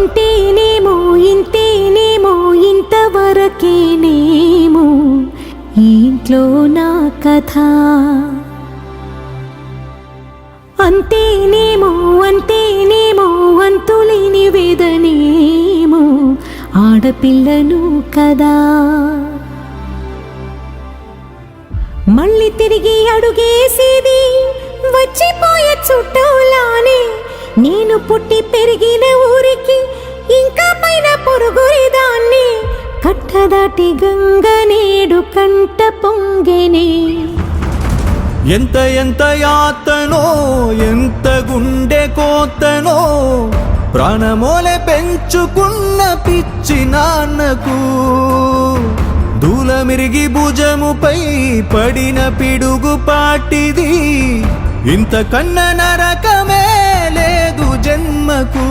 ఉంటేనేమో ఇంతేనేమో ఇంతవరకేనేమో ఈ ఇంట్లో నా కథ. అంతేనేమో అంతేనేమో అంతులేని వేదనేమో ఆడపిల్లను కదా. మళ్ళీ తిరిగి అడుగేసేది వచ్చిపోయే చుట్టూలానే. నేను పుట్టి పెరిగిన ఊరికి ఇంకా పైన పొరుగురిదాన్ని. కట్టదాటి గంగ నేడు కంట పొంగెనే. ఎంత ఎంత యాతనో ఎంత గుండె కోతనో ప్రాణమోలే పెంచుకున్న పిచ్చి నాన్నకు. దూలమిరిగి భుజముపై పడిన పిడుగు పాటిది. ఇంతకన్నా నరకమే లేదు జన్మకు.